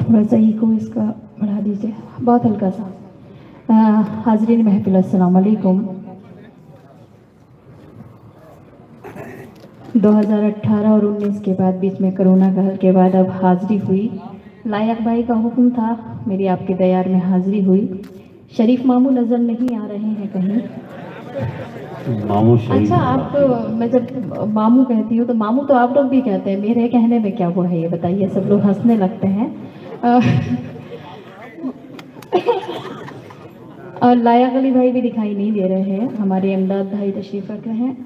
थोड़ा सा ई को इसका बढ़ा दीजिए, बहुत हल्का सा। हाजरीन महफिल, अस्सलाम वालेकुम। 2018 और 19 के बाद बीच में कोरोना काल के बाद अब हाजिरी हुई। लायक भाई का हुक्म था, मेरी आपके दयार में हाजिरी हुई। शरीफ मामू नज़र नहीं आ रहे हैं कहीं। मामू शरीफ। अच्छा, आप तो, मैं जब मामू कहती हूँ तो मामू तो आप लोग भी कहते हैं, मेरे कहने में क्या वो है ये बताइए, सब लोग हंसने लगते हैं। और लायक अली भाई भी दिखाई नहीं दे रहे हैं, हमारे इमदाद भाई तशरीफ रख रहे हैं।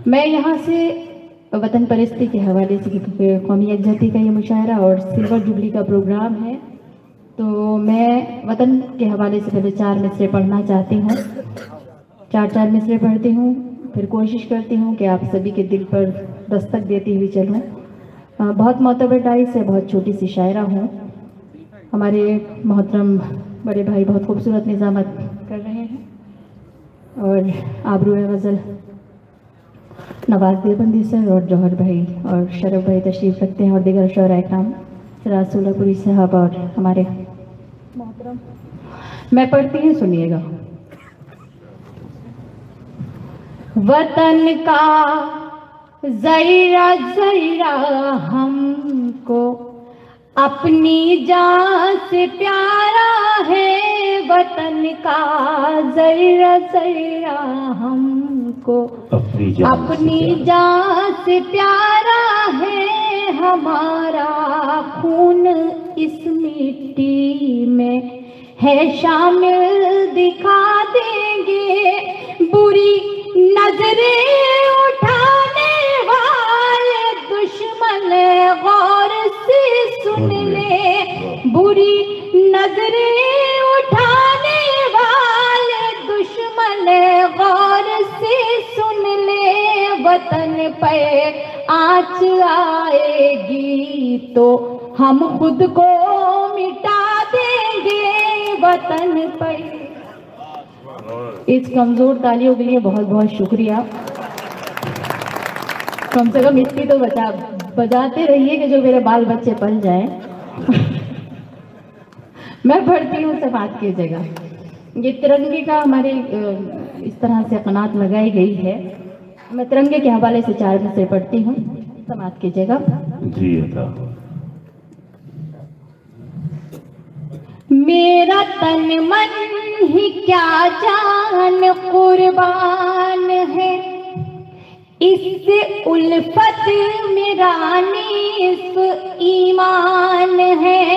मैं यहाँ से वतन परस्ती के हवाले से, क्योंकि कौमी यकजहती का ये मुशायरा और सिल्वर जुबली का प्रोग्राम है, तो मैं वतन के हवाले से पहले 4 मिसरे पढ़ना चाहती हूँ। 4 मिसरे पढ़ती हूँ, फिर कोशिश करती हूँ कि आप सभी के दिल पर दस्तक देती हुई चलूँ। बहुत मोतबर डाइस है, बहुत छोटी सी शायरा हूँ। हमारे मोहतरम बड़े भाई बहुत खूबसूरत निज़ामत कर रहे हैं और आबरूए गज़ल नवाज देवबंदी सर और जौहर भाई और शरफ भाई तशरीफ़ रखते हैं, और दीगर शोरा इकराम, सिराज सोलापुरी साहब और हमारे मोहतरम। मैं पढ़ती हूँ, सुनिएगा। वतन का ज़रा ज़रा हमको अपनी जान से प्यारा है। वतन का ज़रा ज़रा हमको अपनी जान से प्यारा है। हमारा खून इस मिट्टी में है शामिल, दिखा देंगे बुरी नजरें उठाने वाले दुश्मन, गौर से सुन ले। बुरी नजरें उठाने वाले दुश्मन, गौर से सुन ले। वतन पे आँच आएगी तो हम खुद को मिटा देंगे। वतन पे इस कमजोर तालियों के लिए बहुत बहुत शुक्रिया। कम से कम इतनी तो बजाते रहिए कि जो मेरे बाल बच्चे पल जाए। मैं पढ़ती हूँ, समात कीजिएगा। ये तिरंगे का हमारे इस तरह से कनात लगाई गई है। मैं तिरंगे के हवाले से 4 मिसरे पढ़ती हूँ, समात कीजिएगा। जी अता। मेरा तन मन ही क्या जान कुर्बान है, इससे उल्फत मेरा निस्फ ईमान है।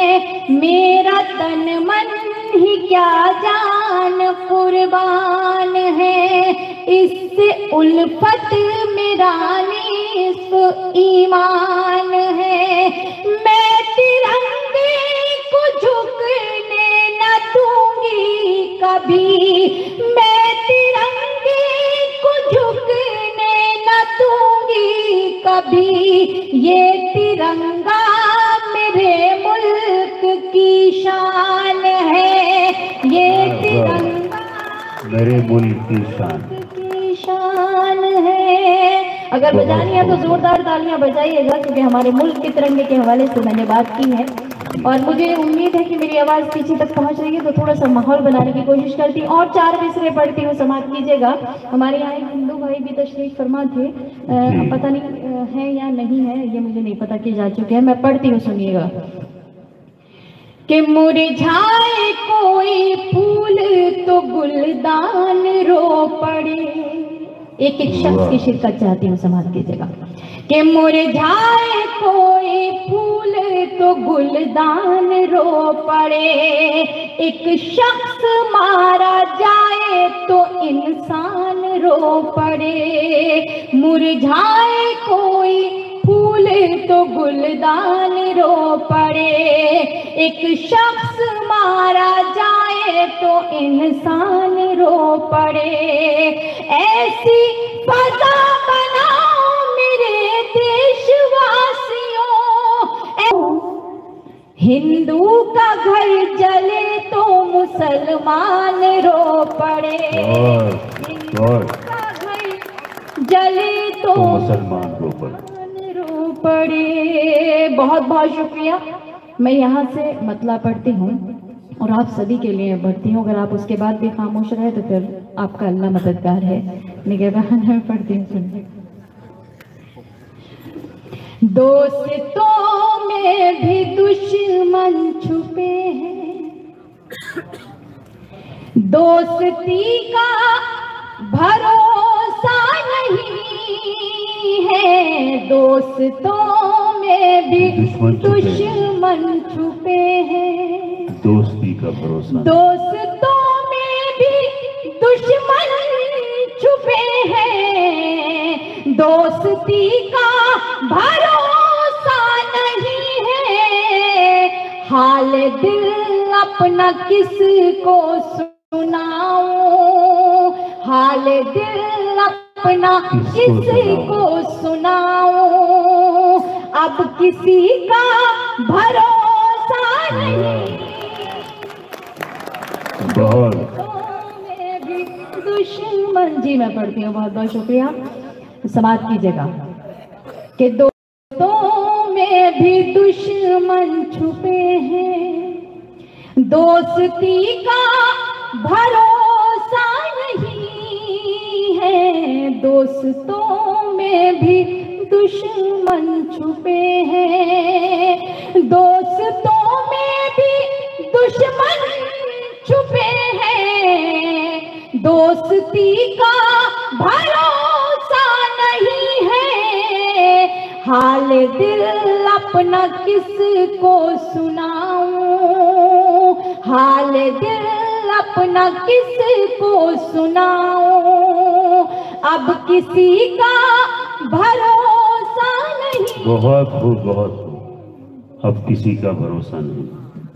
मेरा तन मन ही क्या जान कुर्बान है, इससे उल्फत मेरा निस्फ ईमान है। मैं तिरंगे को झुकने न दूंगी कभी, मैं तिरंगे को झुकने न दूंगी कभी। ये तिरंगा मेरे मुल्क की शान है, ये तिरंगा मेरे मुल्क की शान है। अगर बजानी है तो जोरदार तालियां बजाइएगा, क्योंकि हमारे मुल्क के तिरंगे के हवाले से मैंने बात की है और मुझे उम्मीद है कि मेरी आवाज़ पीछे तक पहुंच रही है, तो थोड़ा सा माहौल बनाने की कोशिश करती हूँ। और 4 मिसरे पढ़ती हूँ, समाप्त कीजिएगा। हमारे यहाँ एक हिंदू भाई भी तशरीफ फरमा थे, पता नहीं है या नहीं है, ये मुझे नहीं पता कि जा चुके हैं। मैं पढ़ती हूँ, सुनिएगा। कि मुरझाए कोई फूल तो गुलदान रो पड़े। एक एक शख्स की शिरकत चाहती हूँ, समाप्त कीजिएगा। कि मुरझाए कोई फूल तो गुलदान रो पड़े, एक शख्स मारा जाए तो इंसान रो पड़े। मुरझाए कोई फूल तो गुलदान रो पड़े, एक शख्स मारा जाए तो इंसान रो पड़े। ऐसी फजा बनाओ मेरे देशवासियों, हिंदू का घर जले तो मुसलमान रो पड़े। हिंदू का घर जले तो मुसलमान रो पड़े। बहुत बहुत शुक्रिया। मैं यहाँ से मतला पढ़ती हूँ और आप सभी के लिए पढ़ती हूँ। अगर आप उसके बाद भी खामोश रहे तो फिर आपका अल्लाह मददगार है। निगहबान में पढ़ती हूँ, सुनिए। दोस्तों में भी दुश्मन छुपे हैं, दोस्ती का भरोसा नहीं है। दोस्तों में भी दुश्मन छुपे हैं, दोस्ती का भरोसा। दोस्तों में भी दुश्मन छुपे हैं, दोस्ती का भरोसा नहीं है। हाल दिल अपना किसको सुनाऊं, हाल दिल अपना किसको सुनाऊं, अब किसी का भरोसा नहीं। में भी दुश्मन। जी मैं पढ़ती हूँ, बहुत बहुत शुक्रिया। समाप्त कीजिएगा कि दोस्तों में भी दुश्मन छुपे हैं, दोस्ती का भरोसा नहीं है। दोस्तों में भी दुश्मन छुपे हैं, दोस्तों में भी दुश्मन छुपे हैं, दोस्ती का भरोसा नहीं है। हाल दिल अपना किसको सुनाऊं, हाल दिल अपना किसको सुनाऊं, अब किसी का भरोसा नहीं। बहुत खूब, बहुत खूब। अब किसी का भरोसा नहीं।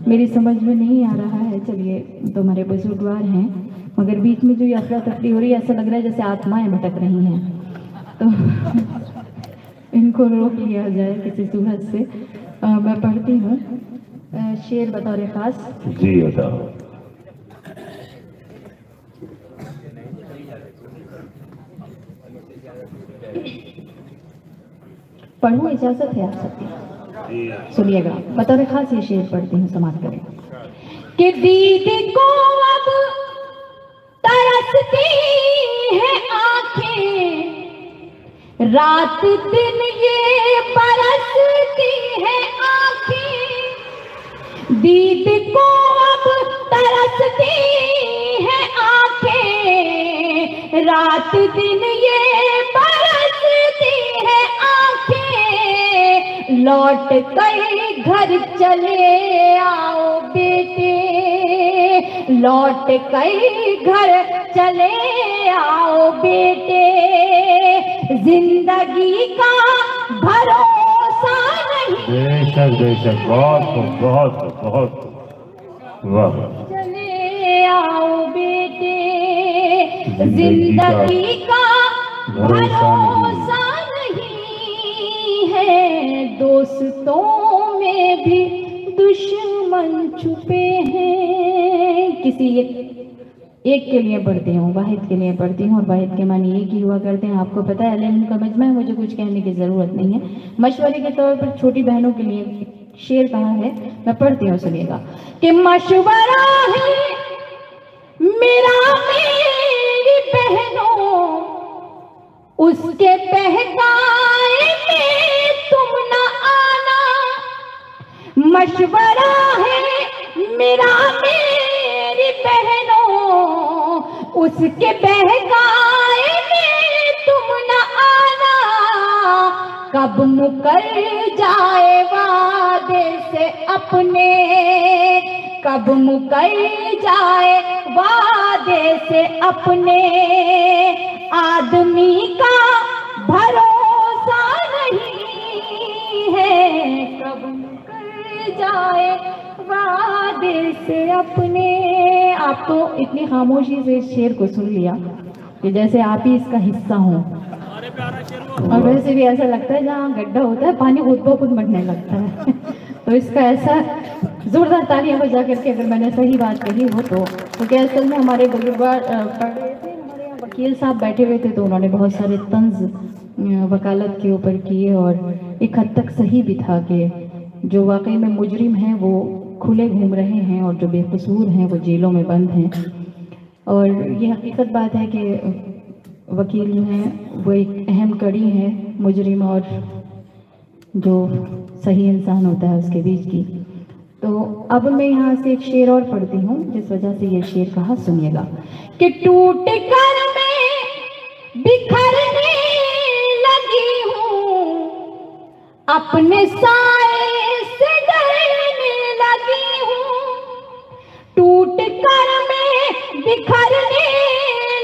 मेरी समझ में नहीं आ रहा है। चलिए, तो हमारे बुजुर्गवार हैं, मगर बीच में जो ये अफरा तफरी हो रही है, ऐसा लग रहा है जैसे आत्माएं भटक रही हैं, तो इनको रोक लिया जाए किसी सूरत से। मैं पढ़ती हूँ शेर बतौर खास। जी अदा। पढ़ूं, इजाजत है आप सबकी? सुनिएगा, बतौर खास ये शेर पढ़ती हूँ, समाप्त करें। कि दीद को अब तरसती है आंखें, रात दिन ये बरसती है आंखें। दीद को अब तरसती है आंखें, रात दिन ये बरसती है आंखें। लौट कर घर चले आओ बेटे, लौट कर घर चले आओ बेटे। जिंदगी का भरोसा नहीं। बेशक बेशक, बहुत बहुत वाह। चले आओ बेटे, जिंदगी का भरोसा नहीं है। दोस्तों में भी दुश्मन छुपे हैं। किसी एक के लिए पढ़ती हूँ, वाहिद के लिए पढ़ती हूँ, और वाहिद के मानी एक ही हुआ करते हैं। आपको पता है लेकिन का मजमा है, मुझे कुछ कहने की ज़रूरत नहीं है। मशवरे के तौर पर छोटी बहनों के लिए शेर कहा है, मैं पढ़ती हूँ, सुनिएगा। कि मशवरा है मेरा मेरी बहनों, उसके बहकाए में तुम न आना। मशवरा है मेरा मेरी बहनों, उसके बहकाए में तुम न आना। कब मुकर जाए वादे से अपने, कब मुकर जाए वादे से अपने। आदमी का भरोसा नहीं है, कब मुकर जाए वादे से अपने। आप तो इतनी खामोशी से इस शेर को सुन लिया कि जैसे आप ही इसका हिस्सा हो, और वैसे भी ऐसा लगता है जहाँ गड्ढा होता है पानी खुद ब खुद मरने लगता है। तो इसका ऐसा जोरदार तालियां बजा करके अगर मैंने सही बात कही हो तो क्या असल में हमारे बुजुर्गवार पढ़ रहे थे, हमारे यहाँ वकील साहब बैठे हुए थे, तो उन्होंने बहुत सारे तंज वकालत के ऊपर किए, और एक हद तक सही भी था कि जो वाकई में मुजरिम हैं वो खुले घूम रहे हैं और जो बेकसूर हैं वो जेलों में बंद हैं। और ये हकीकत बात है कि वकील जो हैं वो एक अहम कड़ी है मुजरिम और जो सही इंसान होता है उसके बीच की। तो अब मैं यहाँ से एक शेर और पढ़ती हूँ जिस वजह से ये शेर कहा, सुनिएगा कि टूट कर मैं बिखरने लगी हूँ, अपने साए से डरने लगी हूँ। टूट कर मैं बिखरने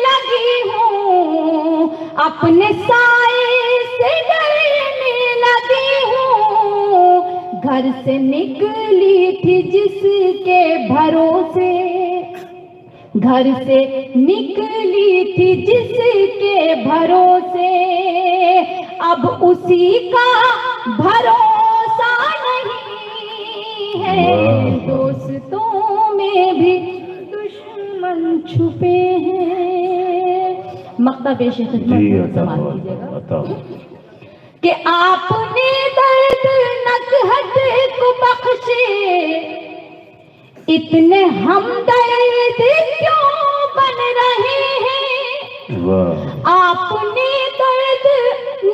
लगी हूँ, अपने साए से डरने लगी हूँ। घर से निकली थी जिसके भरोसे, घर से निकली थी जिसके भरोसे, अब उसी का भरोसा नहीं है। दोस्तों में भी दुश्मन छुपे हैं। मक्ता पेश खिदमत समाज कीजिएगा कि आपने दर्द नकहत को बख्शे, इतने हमदर्द क्यों बन रहे हैं। आपने दर्द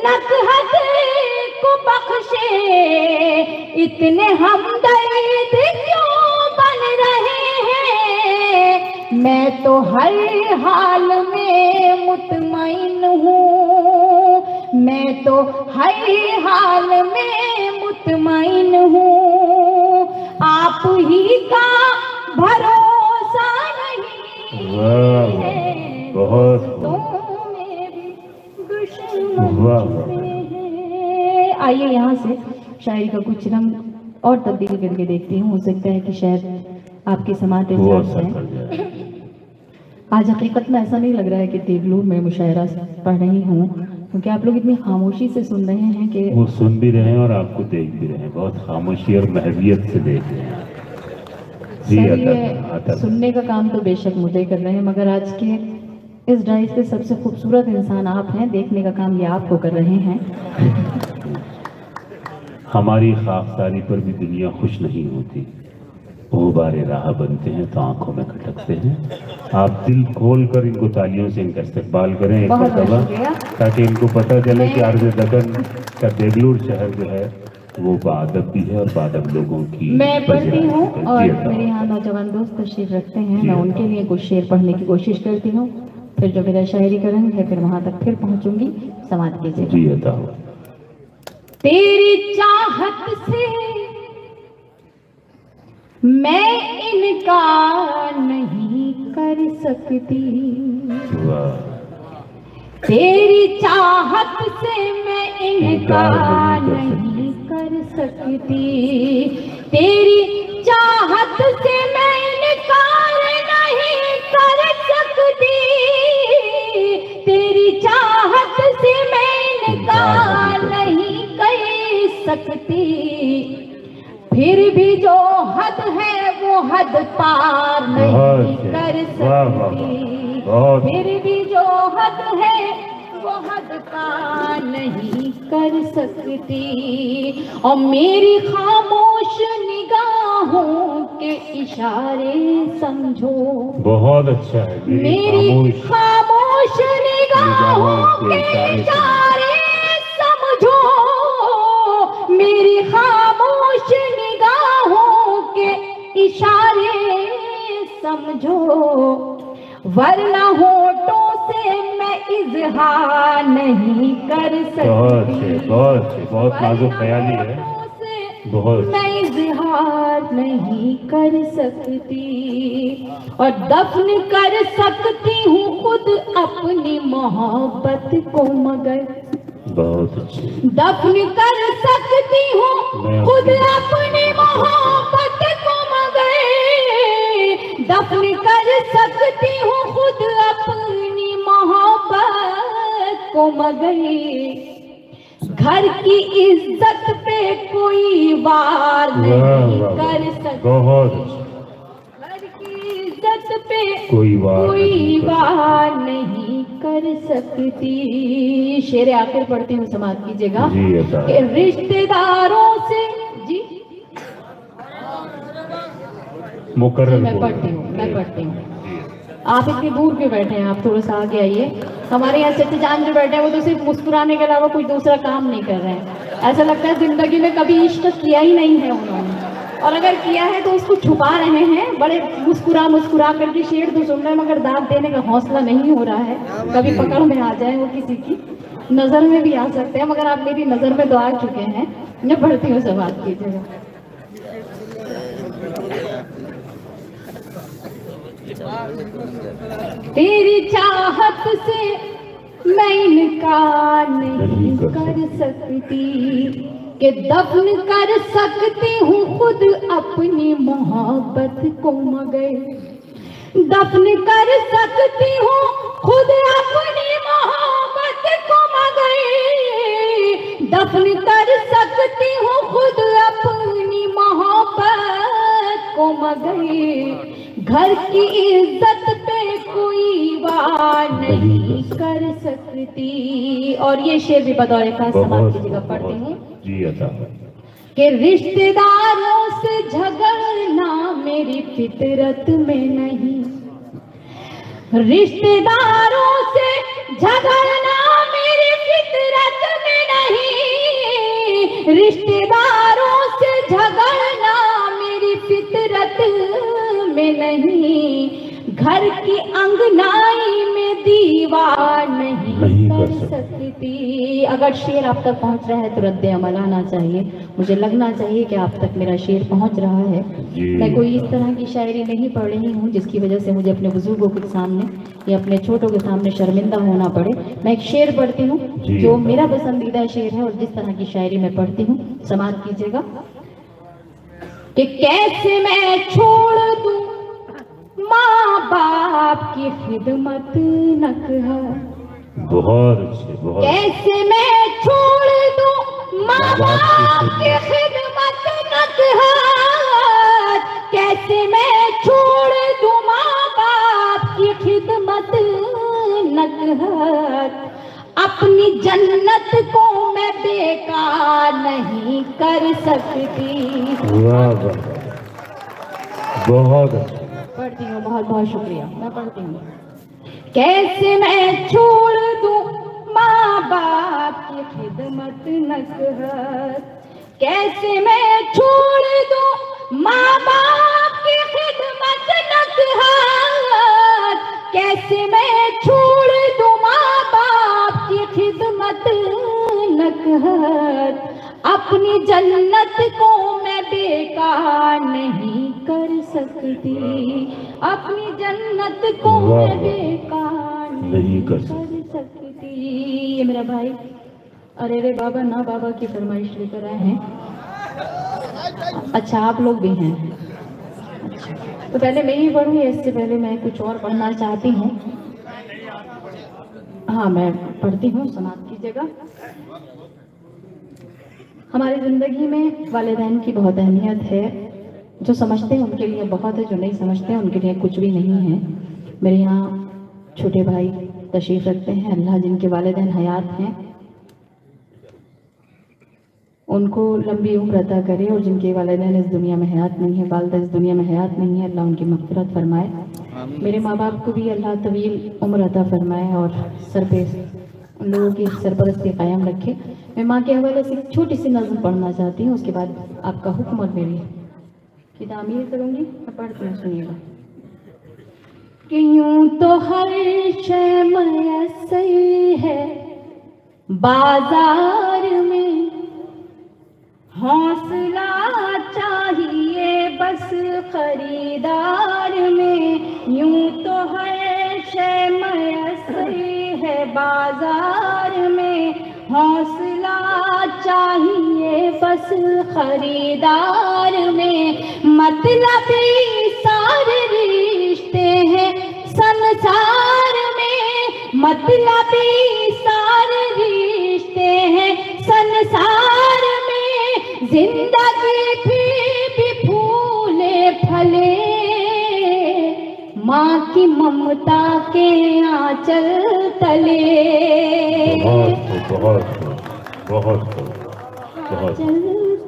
नकहत को बख्शे, इतने हमदर्द क्यों बन रहे हैं। मैं तो हर हाल में मुतमईन हूँ, मैं तो हर हाल में मुतमईन हूँ। आप ही का भरोसा नहीं है, बहुत में भी दुश्मन है। आइए यहाँ से शायरी का कुछ रंग और तब्दील करके देखती हूँ। हो सकता है कि शायद आपकी समात है। आज हकीकत में ऐसा नहीं लग रहा है कि देवलूर में मुशायरा पढ़ रही हूँ, क्योंकि आप लोग इतनी खामोशी से सुन रहे हैं कि वो सुन भी रहे हैं और आपको देख भी रहे हैं, बहुत खामोशी और महवियत से देख रहे हैं। जी ये सुनने का काम तो बेशक मुझे कर रहे हैं, मगर आज के इस ड्राइव पे सबसे खूबसूरत इंसान आप हैं, देखने का काम ये आपको कर रहे हैं। हमारी खाकसारी पर भी दुनिया खुश नहीं होती, वो बारे राह बनते हैं तो आंखों में खटकते हैं। आप दिल खोल कर इनको तालियों से इनका इस्तेमाल करें एक मरतबा, ताकि इनको पता चले कि अर्ज़ दकन का देवलूर शहर जो है वो बादब भी है और बादब लोगों की। मैं पढ़ती हूँ और मेरे यहाँ नौजवान दोस्त तशरीफ रखते हैं, मैं उनके लिए कुछ शेर पढ़ने की कोशिश करती हूँ, फिर जो मेरा शायरी का रंग है फिर वहां तक फिर पहुंचूंगी। समाप्त कीजिए। जी अता हो। तेरी चाहत से मैं इनकार नहीं कर सकती, तेरी चाहत से मैं इनकार नहीं कर सकती, तेरी चाहत से मैं इनकार नहीं कर सकती, तेरी चाहत से मैं इनकार नहीं कर सकती। फिर भी जो हद है वो हद पार नहीं कर सकती, फिर भी जो हद है वो हद पार नहीं कर सकती। और मेरी खामोश निगाहों के इशारे समझो, बहुत अच्छा है। मेरी खामोश निगाहों के इशारे समझो, मेरी खामोश निगाहों के इशारे समझो, वरना होठों से मैं इजहार नहीं कर सकती, बहुत नाजुक ख्याली है, बहुत मैं इजहार नहीं कर सकती। और दफन कर सकती हूँ खुद अपनी मोहब्बत को, मगर बहुत अच्छी दफन कर सकती हूँ खुद अपनी मोहब्बत को, मगर दफन कर सकती हूँ खुद अपनी मोहब्बत को, मगर घर की इज्जत पे कोई वार नहीं कर सकती, घर की इज्जत पे कोई वार नहीं कर सकती। शेर आखिर पढ़ती हूँ, समाप्त कीजिएगा। कि रिश्तेदारों से जी मुकर्रर मैं पढ़ती हूँ। आप इतनी दूर क्यों बैठे हैं? आप थोड़ा सा आगे आइए। हमारे यहाँ चचा जान जो बैठे हैं वो तो सिर्फ मुस्कुराने के अलावा कोई दूसरा काम नहीं कर रहे हैं। ऐसा लगता है जिंदगी में कभी इश्क किया ही नहीं है उन्होंने, और अगर किया है तो उसको छुपा रहे हैं। बड़े मुस्कुरा करके शेर तो सुन रहे हैं, मगर दाद देने का हौसला नहीं हो रहा है। कभी पकड़ में आ जाए वो, किसी की नजर में भी आ सकते हैं, मगर आप मेरी नजर में तो आ चुके हैं। मैं पढ़ती हूँ, सब बात कीजिएगा। तेरी चाहत से मैं इनकार नहीं कर सकती कि दफन कर सकती हूँ खुद अपनी मोहब्बत को, मगर दफन कर सकती हूँ खुद अपनी मोहब्बत को, मगर दफन कर सकती हूँ खुद अपनी मोहब्बत को, मगर घर की इज्जत पे कोई वार नहीं कर सकती। और ये शेर भी बतौर खास समाज की जगह पढ़ती हूँ कि रिश्तेदारों से झगड़ना मेरी फितरत में नहीं, रिश्तेदारों से झगड़ना मेरी फितरत में नहीं, रिश्तेदारों से झगड़ना मेरी फितरत में नहीं, घर की अंगनाई में दीवार नहीं कर सकती। अगर शेर आप तक पहुंच रहा है तो रद्द अमल आना चाहिए। मुझे लगना चाहिए कि आप तक मेरा शेर पहुंच रहा है। मैं कोई इस तरह की शायरी नहीं पढ़ रही हूँ जिसकी वजह से मुझे अपने बुजुर्गों के सामने या अपने छोटों के सामने शर्मिंदा होना पड़े। मैं एक शेर पढ़ती हूँ जो मेरा पसंदीदा शेर है, और जिस तरह की शायरी मैं पढ़ती हूँ समाप्त कीजिएगा। कि कैसे मैं छोड़ दूं माँ बाप की खिदमत न कहा, बहुत अच्छे, बहुत। कैसे मैं छोड़ दूं माँ बाप की खिदमत न कहा, कैसे मैं छोड़ दूं माँ बाप की खिदमत न कहा, अपनी जन्नत को मैं बेकार नहीं कर सकती। वाह वाह, बहुत अच्छा। पढ़ती हूँ, बहुत बहुत शुक्रिया। मैं पढ़ती हूँ। कैसे मैं छोड़ दूं माँ बाप की खिदमत न कर, कैसे मैं छोड़ दूं माँ बाप की खिदमत न कर, कैसे मैं छोड़ दूं माँ बाप की खिदमत न कर, अपनी जन्नत को मैं बेकार नहीं कर सकती, अपनी जन्नत को मैं बेकार नहीं कर सकती। ये मेरा भाई अरे रे बाबा ना बाबा की फरमाइश लेकर आए हैं। अच्छा, आप लोग भी हैं? अच्छा, तो पहले मैं ही पढ़ूँ, इससे पहले मैं कुछ और पढ़ना चाहती हूँ। हाँ, मैं पढ़ती हूँ, समाप्त कीजिएगा। हमारी ज़िंदगी में वालिदैन की बहुत अहमियत है। जो समझते हैं उनके लिए बहुत है, जो नहीं समझते हैं उनके लिए कुछ भी नहीं है। मेरे यहाँ छोटे भाई तशरीफ़ रखते हैं। अल्लाह जिनके वालिदैन हयात हैं उनको लंबी उम्र अता करे, और जिनके वालिदैन इस दुनिया में हयात नहीं है, वालिदा इस दुनिया में हयात नहीं है, अल्लाह उनकी मग़फ़िरत फरमाए। मेरे माँ बाप को भी अल्लाह तवील उम्र अता फरमाए और सर पे उन लोगों की सरपरस्ती कायम रखे। मैं माँ के हवाले से एक छोटी सी नज़्म पढ़ना चाहती हूँ, उसके बाद आपका हुक्म और मेरी की तामीर करूँगी। मैं पढ़ती हूँ, सुनिएगा। कि यूं तो हर शय मयस्सर है बाजार में, हौसला चाहिए बस खरीदार में। यूं तो हर शय मयस्सर है बाजार में, हौसला चाहिए बस खरीदार में। मतलबी सारे रिश्ते हैं संसार में, मतलबी सारे रिश्ते हैं संसार में। जिंदगी भी फूले फले माँ की ममता के आंचल तले। बहुत बहुत।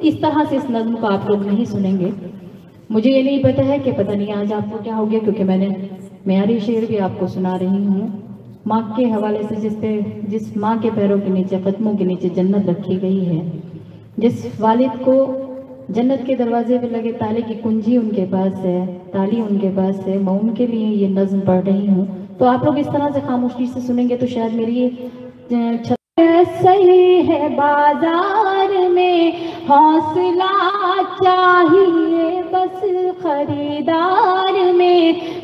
इस तरह से इस नज़्म को आप लोग नहीं सुनेंगे। मुझे ये नहीं पता है कि पता नहीं आज आपको क्या हो गया, क्योंकि मैंने म्यारी शेर भी आपको सुना रही हूँ माँ के हवाले से, जिस माँ के पैरों के नीचे, कदमों के नीचे जन्नत रखी गई है, जिस वालिद को जन्नत के दरवाजे पे लगे ताले की कुंजी उनके पास है, ताली उनके पास है, मैं उनके लिए ये नज़्म पढ़ रही हूँ। तो आप लोग इस तरह से खामोशी से सुनेंगे तो शायद मेरी ये सही है। बाजार में हौसला चाहिए बस खरीदार में,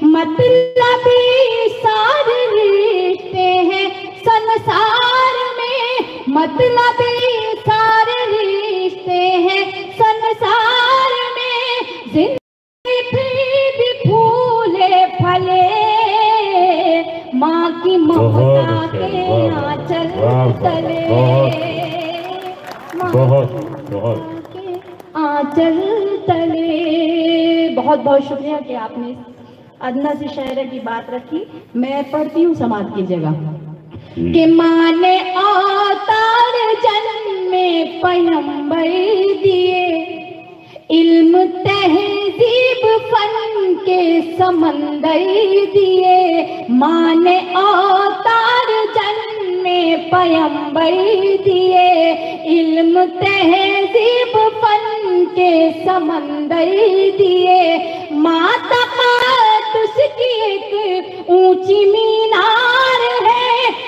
मतलबी सारे रिश्ते हैं संसार में, मतलबी सारे रिश्ते हैं संसार में, जिंदगी भी फूले फले माँ की ममता के आंचल तले, बहुत आंचल तले। बहुत बहुत शुक्रिया कि आपने अदना से शायरा की बात रखी। मैं पढ़ती हूँ, समाज कीजिएगा। कि माँ ने अवतार जन्म में पैगंबर दिए, इल्म तहजीब फन के समंदर दिए, माँ ने अवतार जन्म में पैगंबर दिए, इल्म तहजीब फन के समंदर दिए, माँ तक़द्दुस की एक ऊंची मीनार है,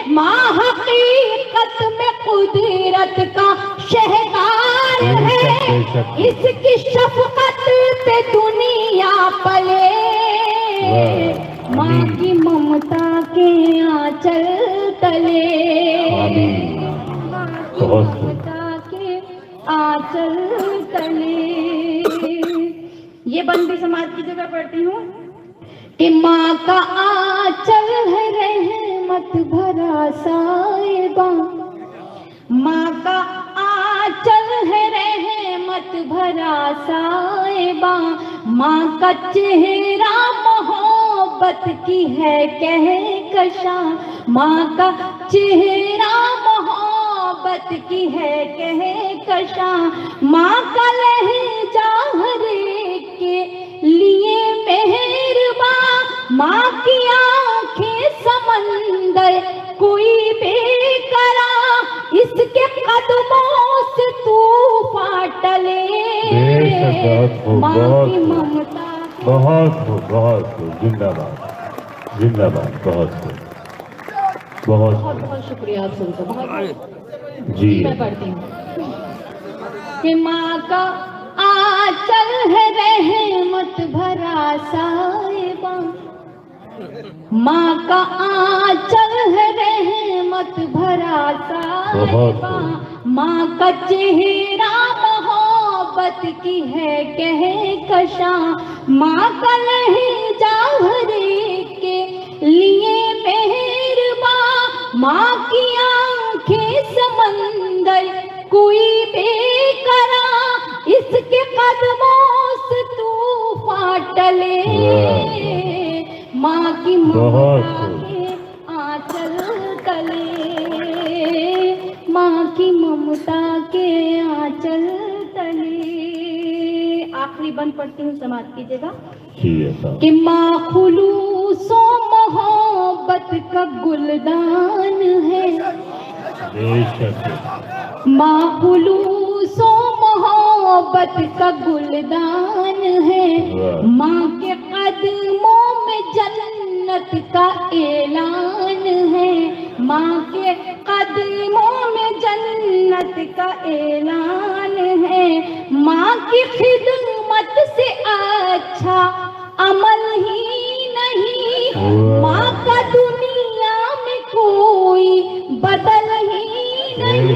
माँ हकीकत में कुदरत का शहकार है, इसकी शफ़क़त पे दुनिया पले, माँ की ममता के आंचल तले, ममता के आंचल तले। ये बंदी समाज की जगह पढ़ती हूँ कि माँ का आंचल है रहमत भरा साहिबा, माँ का आंचल है रहमत भरा साहिबा, माँ का चेहरा मोहब्बत की है कहकशा, माँ का चेहरा मोहब्बत की है कहकशा, माँ का लहजा हर एक के लिए मेहरबान, माँ की आंखें समंदर कोई बेकरार, इसके कदमों से तूफान टले, माँ की ममता। बहुत जिंदाबाद जिंदाबाद। बहुत बहुत शुक्रिया आप सबका। बहुत जी मैं पढ़ती हूँ कि माँ का आंचल है रहमत भरा साहिबा, माँ का आंचल है रहमत भरा साहिबा, माँ का चेहरा मोहब्बत की है कहकशा, माँ का लहजा हर एक के लिए मेहरबान, माँ की आंखें समंदर कोई बेकरार, इसके कदमों से तूफान टले, माँ की ममता के आंचल तले, माँ की ममता के आंचल तले। आखिरी बंद पढ़ती हूँ, समाज कीजिएगा कि माँ खुलूसो मोहब्बत का गुलदान है, माँ खुलूसो मोहब्बत का गुलदान है, माँ के कदमों में जन्नत का ऐलान है, माँ के कदमों में जन्नत का ऐलान है, माँ की खिदमत से अच्छा अमल ही नहीं, माँ का दुनिया में कोई बदल ही नहीं।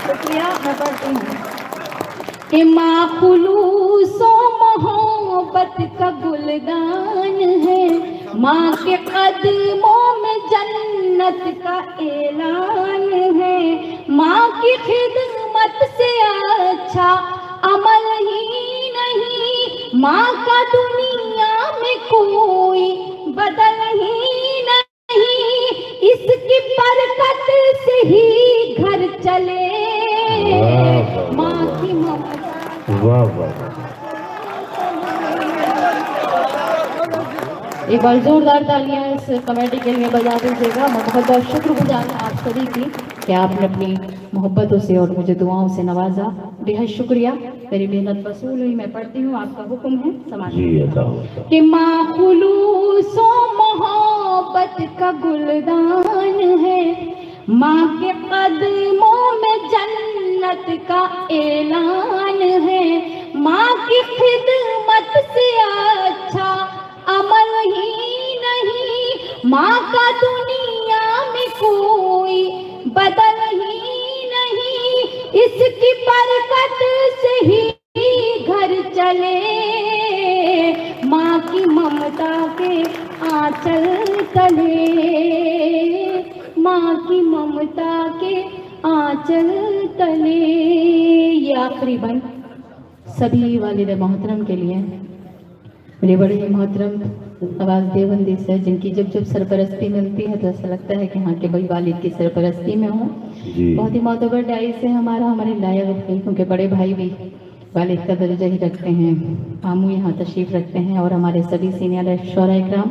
शुक्रिया। मैं पढ़ती हूँ कि माँ खुलूसो मोहब्बत का गुलदान है, माँ के कदमों में जन्नत का ऐलान है, माँ की खिदमत से अच्छा अमल ही नहीं, माँ का दुनिया में कोई बदल ही नहीं, इसकी बरकत से ही घर चले, माँ की ममता वाह वाह। एक बार जोरदार तालियां इस कमेटी के लिए बजा दीजिएगा। मैं बहुत बहुत शुक्रगुजार हूँ आप सभी की कि आपने अपनी मोहब्बतों से और मुझे दुआओं से नवाजा। बेहद शुक्रिया। मेरी मेहनत वसूल हुई। मैं पढ़ती हूँ, आपका हुक्म है समाज कि माखुलूसो मोहब्बत का गुलदान है, माँ के कदमों में जन्नत का ऐलान है, माँ की खिदमत से अच्छा अमल ही नहीं, माँ का दुनिया में कोई बदल ही नहीं, इसकी बरकत से ही घर चले, माँ की ममता के आंचल तले, माँ की ममता के आंचल तले। ये आखिरी बन सभी वालिद मोहतरम के लिए, मेरे बड़े ही मोहतरम आवाज़ देवबंदी से, जिनकी जब जब सरपरस्ती मिलती है तो ऐसा लगता है कि हाँ के भाई वालिद की सरपरस्ती में हूँ। बहुत ही मोतबर डाई से हमारे लायक है, क्योंकि बड़े भाई भी वालिद का दर्जा ही रखते हैं। मामू यहाँ तशरीफ रखते हैं और हमारे सभी सीनियर शोरा इकराम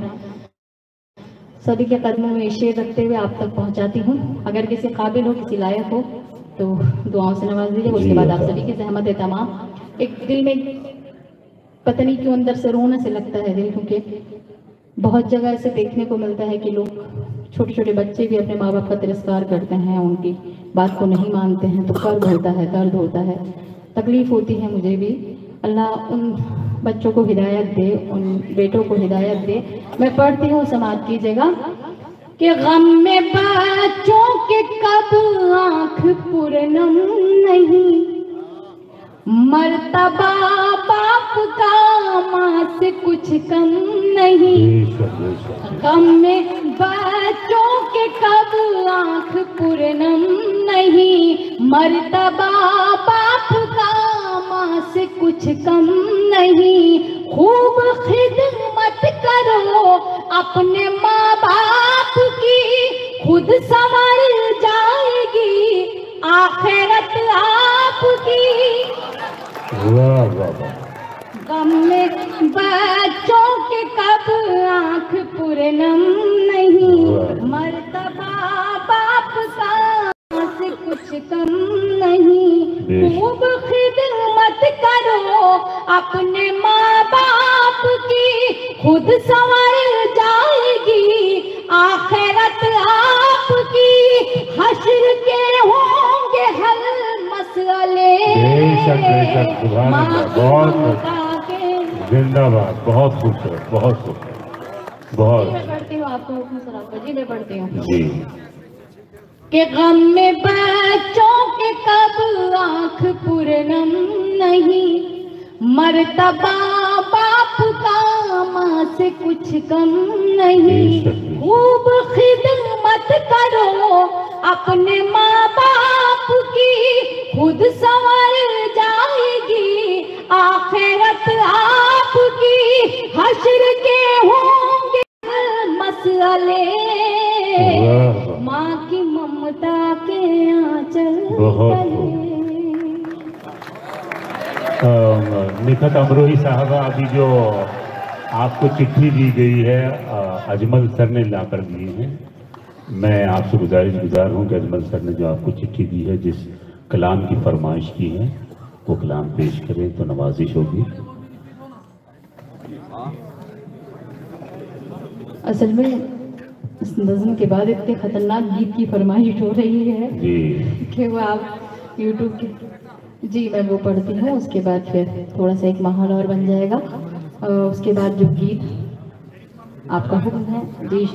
सभी के कदमों में शेर रखते हुए आप तक पहुँचाती हूँ। अगर किसी काबिल हो, किसी लायक हो तो दुआओं से नवाज दीजिए। उसके बाद आप सभी की जहमत है तमाम। एक दिल में पता नहीं क्यों अंदर से रोना से लगता है दिल, क्योंकि बहुत जगह ऐसे देखने को मिलता है कि लोग छोटे छोटे बच्चे भी अपने माँ बाप का तिरस्कार करते हैं, उनकी बात को नहीं मानते हैं, तो कर्ब होता है, दर्द होता है, तकलीफ होती है मुझे भी। अल्लाह उन बच्चों को हिदायत दे, उन बेटों को हिदायत दे। मैं पढ़ती हूँ, समाप्त कीजिएगा कि गम में बच्चों के कब आँख पुरनम नहीं, मर्तबा बाप का माँ से कुछ कम नहीं, गम में बच्चों के कब आँख पुरनम नहीं, मर्तबा बाप का माँ से कुछ कम नहीं, खूब खिदमत करो अपने माँ बाप की, खुद संवर जाएगी आखिरत आपकी। वाह वाह वाह। गम में बच्चों के कब आँख पुरनम नहीं, मर्तबा बाप का से कुछ कम नहीं, खूब खिदमत करो अपने माँ बाप की, खुद संवर जाएगी आखिरत आपकी, हश्र के होंगे हल मसले। जिंदाबाद। बहुत खूबसूरत, बहुत खूबसूरत, बहुत। मैं पढ़ती हूँ आपको हुक्म सलात जी, मैं पढ़ती हूँ जी कि गम में बच्चों के कब आँख पुरनम नहीं, मर्तबा बाप का माँ से कुछ कम नहीं, खूब खिदमत करो अपने माँ बाप की, खुद संवर जाएगी आखिरत आपकी, हश्र के होंगे मसले, माँ की ममता के आंचल तले। निखत अमरोही साहबा, अभी जो आपको चिट्ठी दी गई है अजमल सर ने ला कर दी है। मैं आपसे गुजार हूँ कि अजमल सर ने जो आपको चिट्ठी दी है, जिस कलाम की फरमाइश की है, वो कलाम पेश करें तो नवाजिश होगी। असल में इस नज़्म के बाद इतने खतरनाक गीत की फरमाइश हो रही है कि वो आप यूट्यूब के जी मैं वो पढ़ती हूँ, उसके बाद फिर थोड़ा सा एक माहौल और बन जाएगा, और उसके बाद जो गीत आपका हुक्म है जी।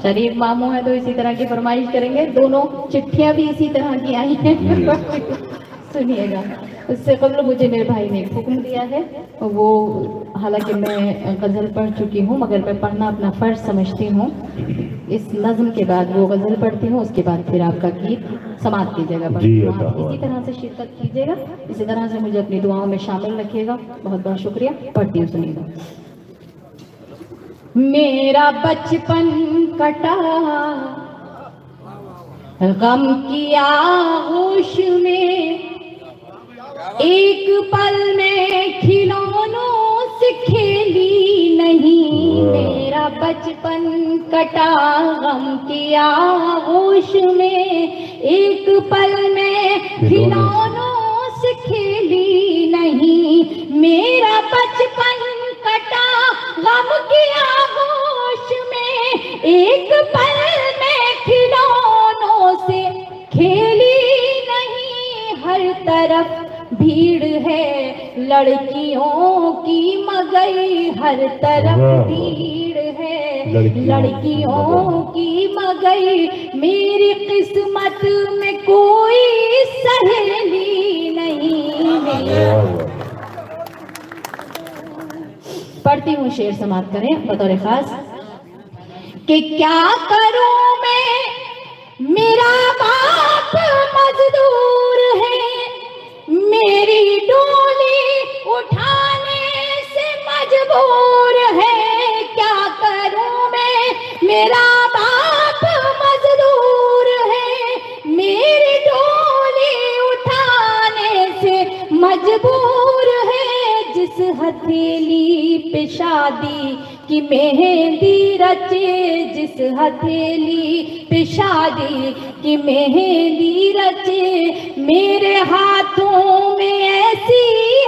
शरीफ मामू है तो इसी तरह की फरमाइश करेंगे, दोनों चिट्ठियाँ भी इसी तरह की आई हैं सुनिएगा। उससे कबल मुझे मेरे भाई ने एक हुक्म दिया है, वो हालांकि मैं गज़ल पढ़ चुकी हूँ, मगर मैं पढ़ना अपना फ़र्ज समझती हूँ। इस नज़्म के बाद वो गज़ल पढ़ती हूँ, उसके बाद फिर आपका गीत समाप्त कीजिएगा। इसी तरह से शिरकत कीजिएगा, इसी तरह से मुझे अपनी दुआओं में शामिल रखिएगा। बहुत बहुत शुक्रिया। पढ़ती हूँ, सुनिएगा। मेरा बचपन कटा गम की आगोश में, एक पल में खिलौनों से खेली नहीं, मेरा बचपन कटा गम की आगोश में। एक पल में खिलौनों से खेली नहीं, मेरा बचपन कटा गम की आगोश में। एक पल में खिलौनों से खेली नहीं, हर तरफ भीड़ है लड़कियों की मगई, हर तरफ भीड़ है लड़कियों की मगई। मेरी किस्मत में कोई सहेली नहीं। पढ़ती हूँ शेर, समाप्त करें बतौर खास। कि क्या करूं मैं, मेरा बाप मजदूर है, मेरी डोली उठाने से मजबूर है। क्या करूं मैं, मेरा बाप मजदूर है, मेरी डोली उठाने से मजबूर है। जिस हथेली पे शादी की मेहंदी रचे, जिस हथेली पे शादी की मेहंदी रचे, मेरे हाथों में ऐसी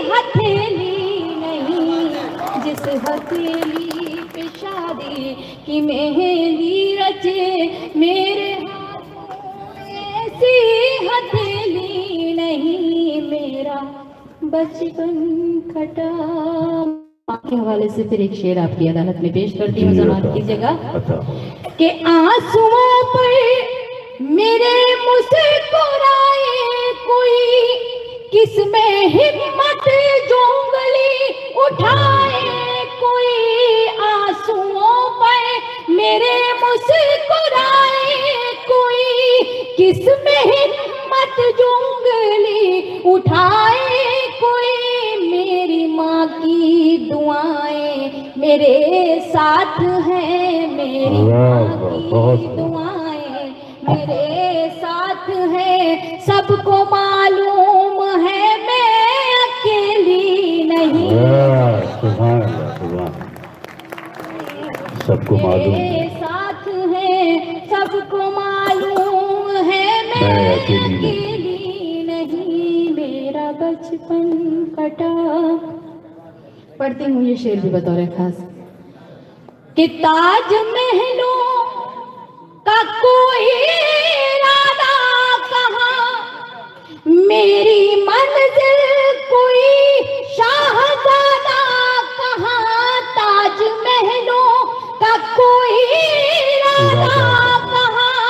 हथेली नहीं। जिस हथेली पे शादी की मेहंदी रचे, मेरे हाथों में ऐसी हथेली नहीं। मेरा बचपन कटा। के हवाले से फिर एक शेर आपकी अदालत में पेश करती हूँ, समाप्त कीजिएगा। कि आंसुओं पर मेरे मुस्कुराए कोई, किसमें हिम्मत जो उंगली उठाए कोई। आंसुओं पर मेरे मुस्कुराए कोई, किसमें हिम्मत जो उंगली उठाए कोई। मेरी माँ की दुआएं मेरे साथ हैं, मेरी माँ की दुआएं मेरे साथ हैं। सबको मालूम है मैं अकेली नहीं। सबको मालूम मेरे साथ हैं, सबको मालूम है मैं अकेली नहीं। मेरा बचपन कटा। पढ़ती हूँ ये शेर भी बतौर खास। कि ताज महलों का कोई इरादा कहाँ, मेरी मंजिल कोई शाहजादा कहाँ। ताज महलों का कोई इरादा कहाँ,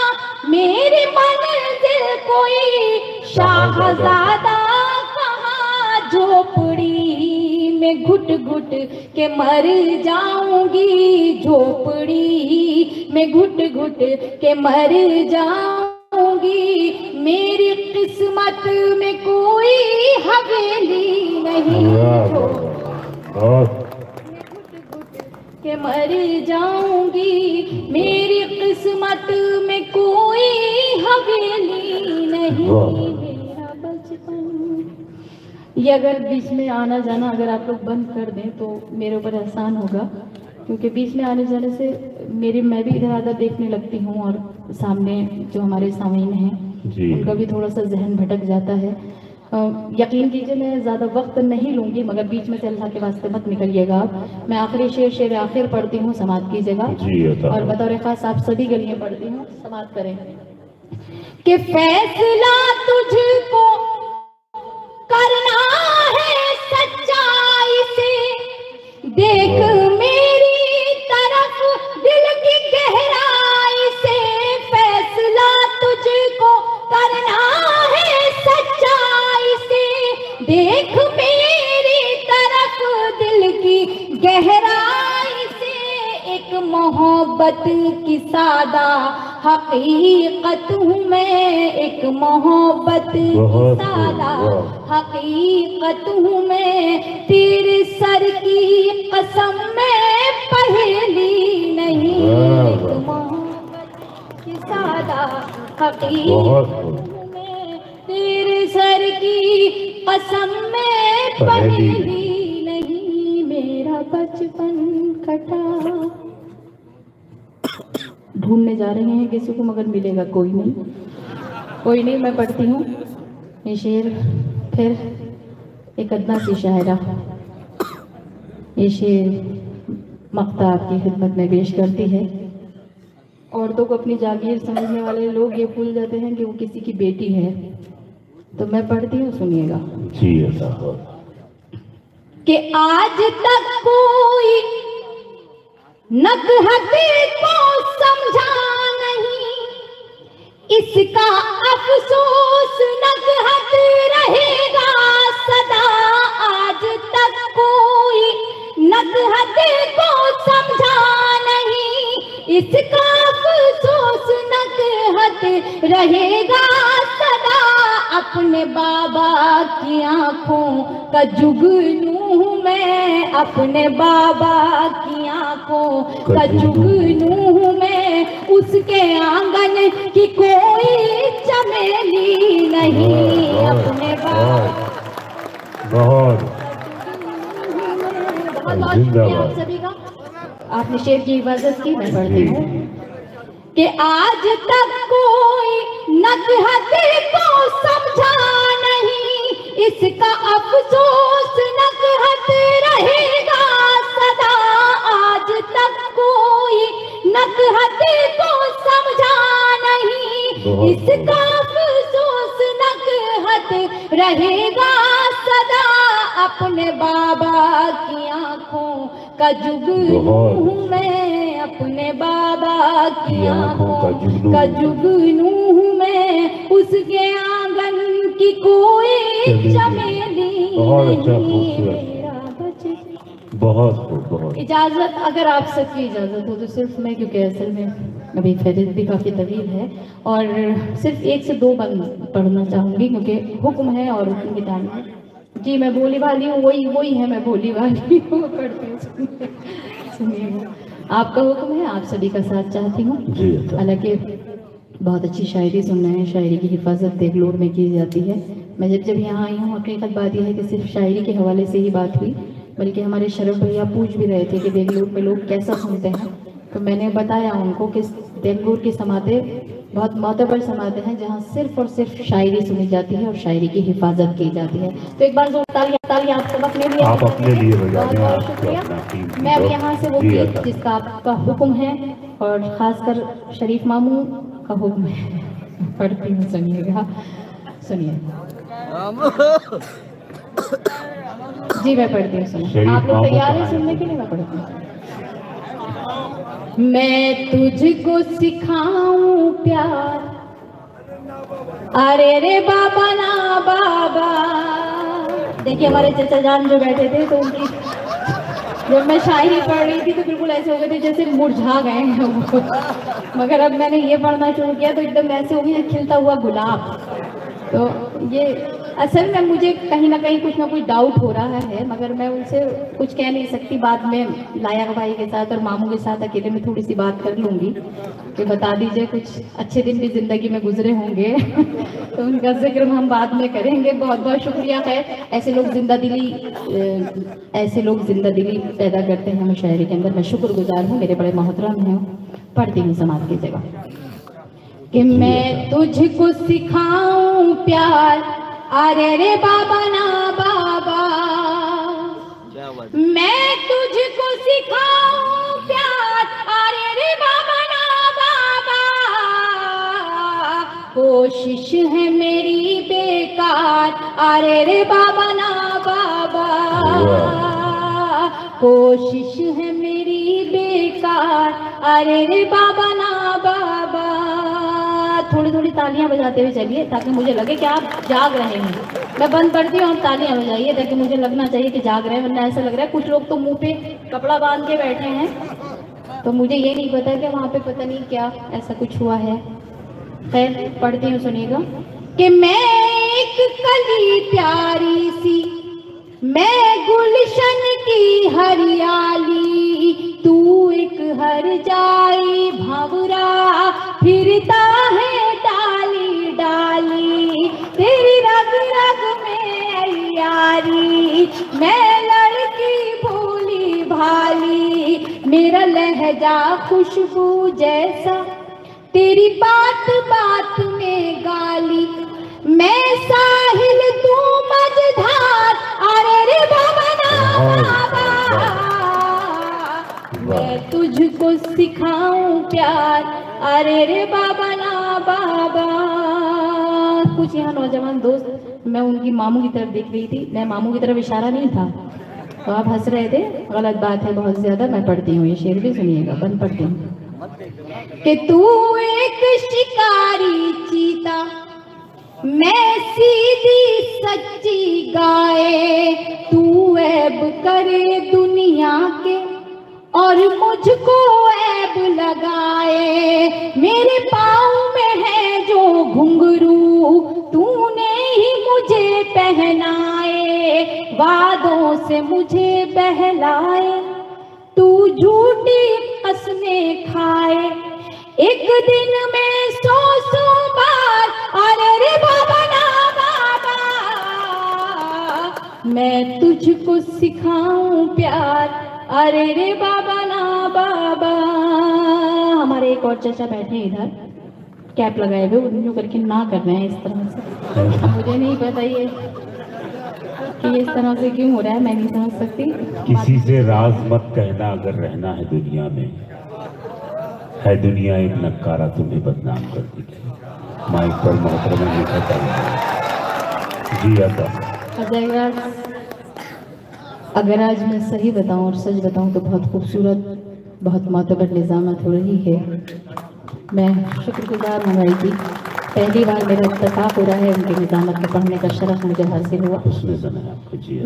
मेरी मंजिल कोई शाहजादा कहाँ। झोपड़ी में घुट घुट के मर जाऊंगी, झोपड़ी में घुट घुट के मर जाऊंगी। मेरी किस्मत में कोई हवेली नहीं, के मर जाऊंगी। मेरी किस्मत में कोई हवेली नहीं। मेरा बचपन। ये अगर बीच में आना जाना अगर आप लोग बंद कर दें तो मेरे ऊपर एहसान होगा, क्योंकि बीच में आने जाने से मैं भी इधर आधा देखने लगती हूँ और सामने जो हमारे सामीन हैं उनका भी थोड़ा सा जहन भटक जाता है। यकीन कीजिए मैं ज़्यादा वक्त नहीं लूँगी, मगर बीच में से अल्लाह के वास्ते मत निकलिएगा आप। मैं आखिरी शेर आखिर पढ़ती हूँ, समाप्त कीजिएगा। और बतौर खास आप सभी गलियाँ पढ़ती हूँ, समाप्त करें। कि फैसला तुझको करना है सच्चाई से, देख मेरी तरफ दिल की गहराई से। फैसला तुझको करना है सच्चाई से, देख मेरी तरफ दिल की गहराई से। एक मोहब्बत की सादा हकीकत हूँ मैं, एक मोहब्बत की सादा हकीकत हूँ मैं। तेरे सर की कसम मैं पहेली नहीं, एक मोहब्बत की सादा हकीकत हूँ मैं। तेरे सर की कसम में पहली नहीं मेरा बचपन कटा। ढूंढने जा रहे हैं किसी को मगर मिलेगा कोई नहीं, कोई नहीं। मैं पढ़ती हूँ ये शेर, फिर एक अदना सी शायरा। ये शेर मक्ता आपकी खिदमत में पेश करती है। औरतों को अपनी जागीर समझने वाले लोग ये भूल जाते हैं कि वो किसी की बेटी है। तो मैं पढ़ती हूँ, सुनिएगा। जी अल्लाह। कि आज तक कोई नकहत को समझा नहीं, इसका अफसोस नकहत रहेगा सदा। आज तक कोई नकहत को समझा नहीं, इसका अफसोस नकहत रहेगा सदा। अपने बाबा की आंखों का जुगनू मैं, अपने बाबा की आंखों का जुगनू मैं, उसके आंगन की कोई चमेली नहीं। अपने बाबा बहुत आप सभी का, आपने शेर की हिफाजत की। मैं पढ़ती हूँ कि आज तक कोई नकहत को समझा नहीं, इसका अफसोस नकहत रहेगा सदा। आज तक कोई नकहत को समझा नहीं, इसका अफसोस नकहत रहेगा सदा। अपने बाबा की आंखों का जुगनू मैं, अपने बाबा की आंखों का जुगनू मैं, उसके आंगन की कोई चमेली नहीं मेरा बचपन। बहुत इजाजत, अगर आप सबकी इजाजत हो तो सिर्फ मैं, क्योंकि असल में अभी फहरिस्त भी काफ़ी तवील है और सिर्फ 1 से 2 बंद पढ़ना चाहूँगी क्योंकि हुक्म है और हुक्म की तालीम। जी मैं बोली वाली हूँ, वही है, मैं बोली वाली हूँ। पढ़ती हूँ, सुनिएगा। आपका हुक्म है, आप सभी का साथ चाहती हूँ। हालांकि बहुत अच्छी शायरी सुन रहे हैं, शायरी की हिफाजत देगलूर में की जाती है। मैं जब यहाँ आई हूँ, हकीकत बात यह है कि सिर्फ शायरी के हवाले से ही बात हुई, बल्कि हमारे शरफ भैया पूछ भी रहे थे कि देगलूर में लोग कैसा सुनते हैं। तो मैंने बताया उनको कि देगलूर की समातें बहुत मोतबर समातें हैं जहाँ सिर्फ और सिर्फ शायरी सुनी जाती है और शायरी की हिफाजत की जाती है। तो एक बार तालियां आप सब अपने लिए, आप अपने लिए बहुत बहुत शुक्रिया। मैं अब यहाँ से वो गीत जिसका आपका हुक्म है और ख़ासकर शरीफ मामू का हुक्म है पढ़ती हूँ, सुनिएगा। सुनिए जी, मैं पढ़ती हूँ, सुनिए। आप लोग तैयार हैं सुनने के लिए? मैं पढ़ती हूँ। मैं तुझको सिखाऊं प्यार, अरे रे बाबा ना बाबा। देखिए हमारे चचा जान जो बैठे थे तो उनकी जब मैं शायरी पढ़ रही थी तो बिल्कुल ऐसे हो गए थे जैसे मुरझा गए हैं वो। मगर अब मैंने ये पढ़ना शुरू किया तो एकदम ऐसे हो गया खिलता हुआ गुलाब। तो ये असल में मुझे कहीं ना कहीं कुछ ना कुछ डाउट हो रहा है, मगर मैं उनसे कुछ कह नहीं सकती। बाद में लाया भाई के साथ और मामू के साथ अकेले में थोड़ी सी बात कर लूँगी कि बता दीजिए कुछ अच्छे दिन भी ज़िंदगी में गुजरे होंगे तो उनका जिक्र हम बाद में करेंगे। बहुत बहुत शुक्रिया है। ऐसे लोग जिंदा दिली पैदा करते हैं हमें शायरी के अंदर। मैं शुक्रगुजार हूँ, मेरे बड़े मोहतरम हैं। पढ़ती हूँ समाज की जगह कि मैं तुझको सिखाऊं प्यार, अरे रे बाबा ना बाबा। मैं तुझको सिखाऊं प्यार, अरे रे बाबा ना बाबा। कोशिश है मेरी बेकार, अरे रे बाबा ना बाबा। कोशिश है मेरी बेकार, अरे रे बाबा ना बाबा। थोड़ी थोड़ी तालियां बजाते हुए चलिए ताकि मुझे लगे कि आप जाग रहे हैं। मैं बंद पढ़ती हूँ, आप तालियां बजाइए ताकि मुझे लगना चाहिए कि जाग रहे हैं, वरना ऐसा लग रहा है कुछ लोग तो मुंह पे कपड़ा बांध के बैठे हैं। तो मुझे ये नहीं पता कि वहाँ पे पता नहीं क्या ऐसा कुछ हुआ है। खैर पढ़ती हूँ, सुनिएगा कि मैं एक कली प्यारी सी, मैं गुलशन की हरियाली, तू एक हर जाई भंवरा फिरता है डाली डाली। तेरी रग मैं लड़की भोली भाली, मेरा लहजा खुशबू जैसा, तेरी बात बात में गाली, मैं साहिल तू मझधार, अरे रे बाबा मैं तुझको सिखाऊं प्यार, अरे रे बाबा ना बाबा। कुछ यहाँ नौजवान दोस्त, मैं उनकी मामू की तरफ देख रही थी, मैं मामू की तरफ इशारा नहीं था तो आप हंस रहे थे, गलत बात है बहुत ज्यादा। मैं पढ़ती हूँ, ये शेर भी सुनिएगा, बंद पढ़ती हूँ कि तू एक शिकारी चीता, मैं सीधी सच्ची गाय, तू ऐब करे दुनिया के और मुझको ऐब लगाए, मेरे पाँव में है जो घुंघरू तूने ही मुझे पहनाए, वादों से मुझे बहलाए, तू झूठी कसमें खाए, एक दिन में 100 बार, अरे रे बाबा ना बाबा मैं तुझको सिखाऊं प्यार, अरे रे बाबा ना बाबा। हमारे एक और चाचा बैठे इधर, कैप लगाए हुए, उन्होंने करके ना कर रहे हैं इस तरह से। मुझे नहीं पता ये कि इस तरह से क्यों हो रहा है, मैं नहीं समझ सकती। किसी से राज मत कहना अगर रहना है दुनिया में, है दुनिया एक नक्कारा तुम्हें बदनाम कर देगी। माइक पर मोहतरमा लिखा था जी आता। अगर आज मैं सही बताऊं और सच बताऊं तो बहुत खूबसूरत, बहुत मोतबर निज़ामत हो रही है। मैं शुक्रगुजार हूँ भाई की, पहली बार मेरा इत्तेफाक हो रहा है उनके निज़ामत को पढ़ने का शरफ मुझे हासिल हुआ।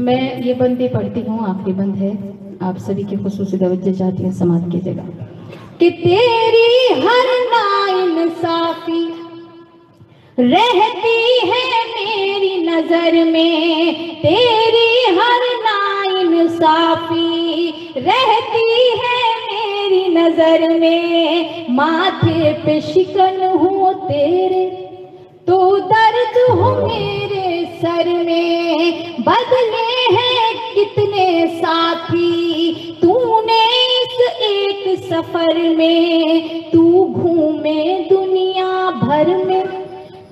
मैं ये बंदी पढ़ती हूँ, आखिरी बंद है, आप सभी की खुसूसी तवज्जो चाहती हूँ, समाप्त कीजिएगा कि तेरी हर नाइंसाफी रहती है मेरी नजर में, तेरी हर नाइंसाफी रहती है मेरी नजर में, माथे पे शिकन हो तेरे तो दर्द हो मेरे सर में, बदले हैं कितने साथी तूने इस एक सफर में, तू घूमे दुनिया भर में,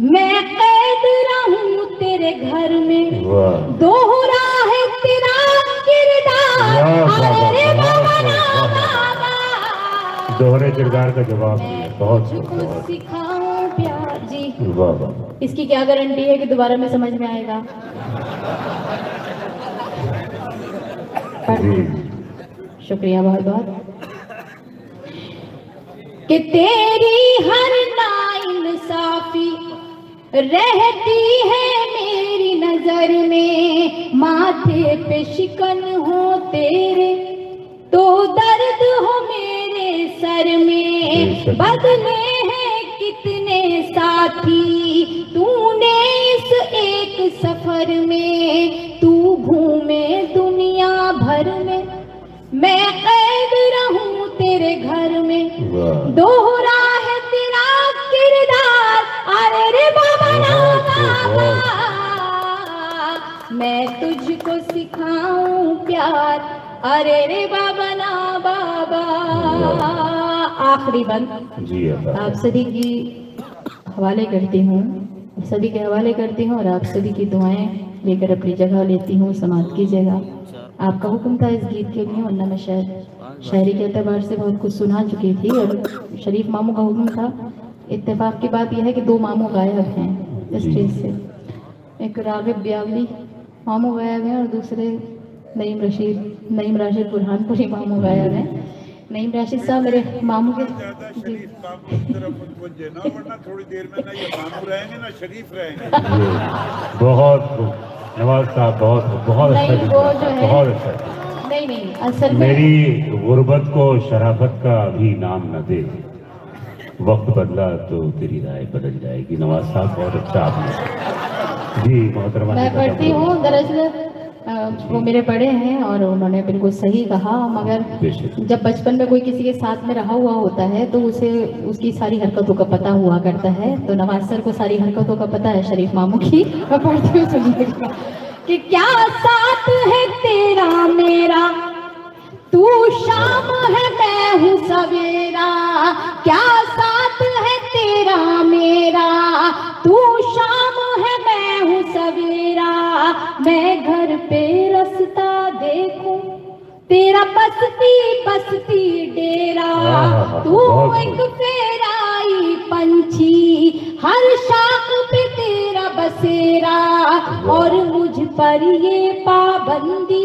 मैं कैद रहूं तेरे घर में, दोहरा है तेरा किरदार, अरे बाबा ना बाबा दोहरे किरदार का जवाब बहुत सिखाऊं प्यार जी। वाह वाह, इसकी क्या गारंटी है कि दोबारा में समझ में आएगा। शुक्रिया बहुत बहुत। कि तेरी हर नाइंसाफी रहती है मेरी नजर में, माथे पे शिकन हो तेरे तो दर्द हो मेरे सर में, बदले हैं कितने साथी तूने इस एक सफर में, तू घूमे दुनिया भर में, मैं कैद रहूं तेरे घर में, दोहरा है तेरा किरदार, अरे रे बाबा ना बाबा मैं तुझको सिखाऊं प्यार, अरे रे बाबा ना बाबा। आखिरी बंद जी आप सभी की हवाले करती हूँ, सभी के हवाले करती हूँ और आप सभी की दुआएं लेकर अपनी जगह लेती हूँ, समाप्त कीजिएगा। आपका हुक्म था इस गीत के लिए, वरना मैं शायरी के एतबार से बहुत कुछ सुना चुकी थी और शरीफ मामू का हुक्म था। इत्तेफाक की बात यह है कि 2 मामू गायब हैं स्टेज से, एक रागिब ब्यावली मामू गायब हैं और दूसरे नईम राशिद बुरहानपुरी मामू गायब हैं। नईम राशिद साहब मेरे मामू के जी थोड़ी देर में ना ये मामू रहेंगे ना शरीफ रहेंगे। बहुत नवाज साहब बहुत अच्छा, बहुत अच्छा। नहीं असल मेरी गुर्बत को शराफत का अभी नाम न दे, वक्त बदला तो तेरी राय बदल जाएगी। नवाज साहब बहुत अच्छा आपने जी मोहतरमा। मैं पढ़ती हूँ, दरअसल वो मेरे बड़े हैं और उन्होंने बिल्कुल सही कहा, मगर जब बचपन में कोई किसी के साथ में रहा हुआ होता है तो उसे उसकी सारी हरकतों का पता हुआ करता है। तो नवाज सर को सारी हरकतों का पता है शरीफ मामू की। मैं पढ़ती हूँ, सुनिएगा कि क्या साथ है मैं घर पे रास्ता देखूं तेरा बसती बसती डेरा, तू एक फेराई पंछी हर शाख पे तेरा बसेरा, और मुझ पर ये पाबंदी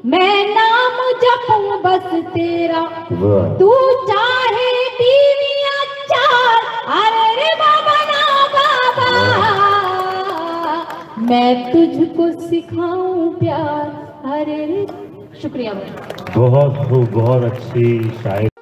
मैं नाम जपूं बस तेरा, तू चाहे बीवियां चार, अरे रे बाबा ना बाबा, मैं तुझको सिखाऊं प्यार, अरे रे। शुक्रिया। बहुत खूब, बहुत अच्छी शायरी।